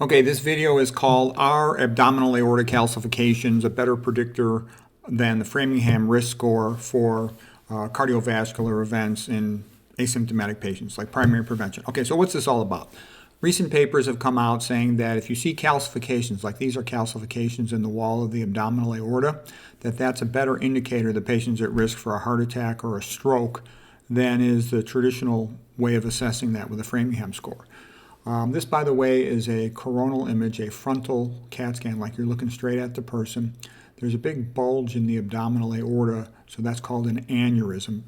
Okay, this video is called Are Abdominal Aortic Calcifications a Better Predictor than the Framingham Risk Score for cardiovascular events in asymptomatic patients, like primary prevention? Okay, so what's this all about? Recent papers have come out saying that if you see calcifications, like these are calcifications in the wall of the abdominal aorta, that's a better indicator the patient's at risk for a heart attack or a stroke than is the traditional way of assessing that with a Framingham score. This, by the way, is a coronal image, a frontal CAT scan, like you're looking straight at the person. There's a big bulge in the abdominal aorta, so that's called an aneurysm.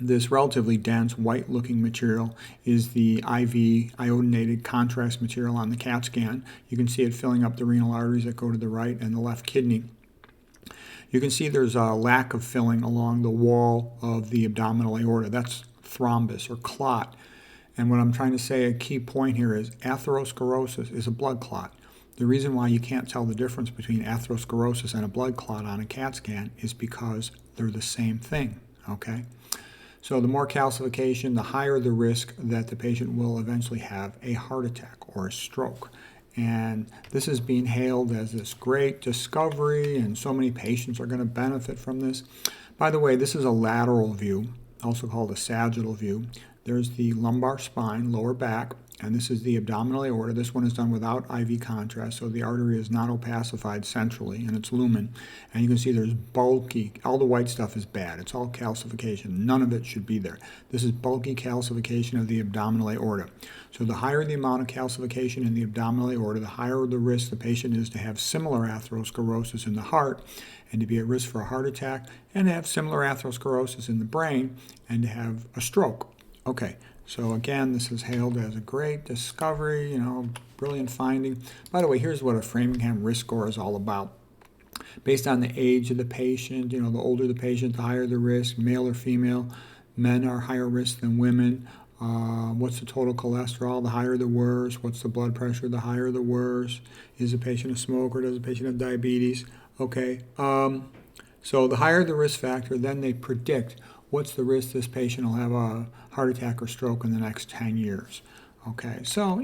This relatively dense, white-looking material is the IV iodinated contrast material on the CAT scan. You can see it filling up the renal arteries that go to the right and the left kidney. You can see there's a lack of filling along the wall of the abdominal aorta. That's thrombus or clot. And what I'm trying to say, a key point here is atherosclerosis is a blood clot. The reason why you can't tell the difference between atherosclerosis and a blood clot on a CAT scan is because they're the same thing, okay? So the more calcification, the higher the risk that the patient will eventually have a heart attack or a stroke. And this is being hailed as this great discovery, and so many patients are going to benefit from this. By the way, this is a lateral view, also called a sagittal view. There's the lumbar spine, lower back, and this is the abdominal aorta. This one is done without IV contrast, so the artery is not opacified centrally, and it's lumen. And you can see there's bulky, all the white stuff is bad. It's all calcification. None of it should be there. This is bulky calcification of the abdominal aorta. So the higher the amount of calcification in the abdominal aorta, the higher the risk the patient is to have similar atherosclerosis in the heart and to be at risk for a heart attack, and to have similar atherosclerosis in the brain and to have a stroke. Okay, so again, this is hailed as a great discovery, brilliant finding. By the way, here's what a Framingham risk score is all about. Based on the age of the patient, the older the patient, the higher the risk, male or female. Men are higher risk than women. What's the total cholesterol? The higher the worse. What's the blood pressure? The higher the worse. Is the patient a smoker? Does the patient have diabetes? Okay, so the higher the risk factor, then they predict what's the risk this patient will have a heart attack or stroke in the next 10 years. Okay, so,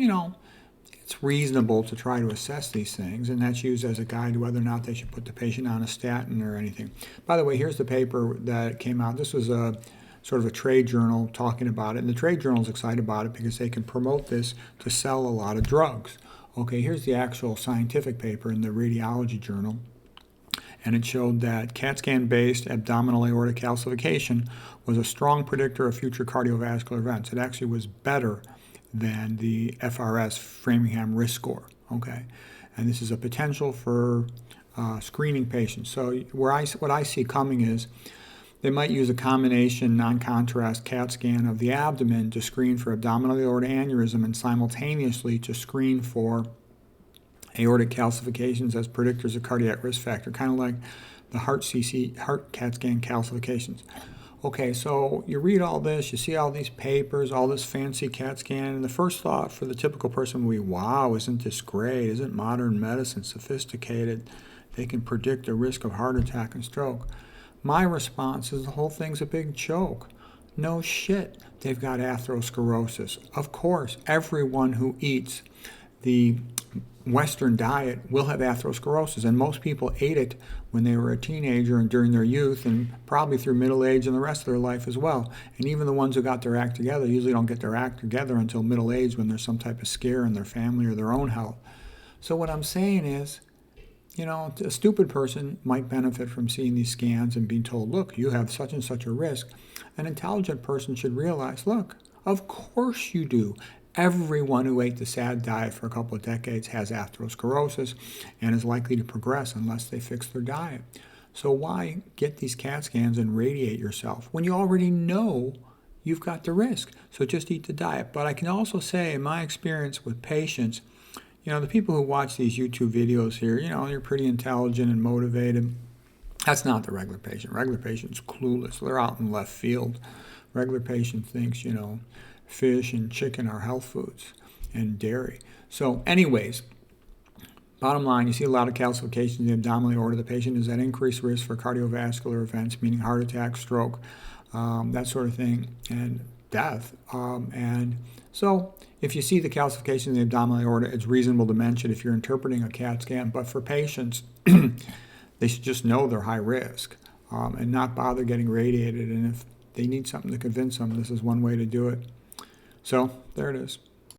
it's reasonable to try to assess these things, and that's used as a guide to whether or not they should put the patient on a statin or anything. By the way, here's the paper that came out. This was a sort of a trade journal talking about it, and the trade journal is excited about it because they can promote this to sell a lot of drugs. Okay, here's the actual scientific paper in the radiology journal. And it showed that CAT scan-based abdominal aortic calcification was a strong predictor of future cardiovascular events. It actually was better than the FRS, Framingham risk score, okay? And this is a potential for screening patients. So what I see coming is they might use a combination non-contrast CAT scan of the abdomen to screen for abdominal aortic aneurysm and simultaneously to screen for aortic calcifications as predictors of cardiac risk factor, kind of like the heart CAT scan calcifications. Okay, so you read all this, you see all these papers, all this fancy CAT scan, and the first thought for the typical person will be, wow, isn't this great? Isn't modern medicine sophisticated? They can predict the risk of heart attack and stroke. My response is the whole thing's a big joke. No shit, they've got atherosclerosis. Of course, everyone who eats the Western diet will have atherosclerosis, and most people ate it when they were a teenager and during their youth and probably through middle age and the rest of their life as well. And even the ones who got their act together usually don't get their act together until middle age when there's some type of scare in their family or their own health. So what I'm saying is, a stupid person might benefit from seeing these scans and being told, look, you have such and such a risk. An intelligent person should realize, look, of course you do. Everyone who ate the SAD diet for a couple of decades has atherosclerosis and is likely to progress unless they fix their diet. So why get these CAT scans and radiate yourself when you already know you've got the risk? So just eat the diet. But I can also say, in my experience with patients, the people who watch these YouTube videos here, they're pretty intelligent and motivated. That's not the regular patient. Regular patient's clueless. They're out in left field. Regular patient thinks, fish and chicken are health foods and dairy. So anyways, bottom line, you see a lot of calcification in the abdominal aorta. The patient is at increased risk for cardiovascular events, meaning heart attack, stroke, that sort of thing, and death. And So if you see the calcification in the abdominal aorta, it's reasonable to mention if you're interpreting a CAT scan. But for patients, they should just know they're high risk and not bother getting radiated. And if they need something to convince them, this is one way to do it. So there it is.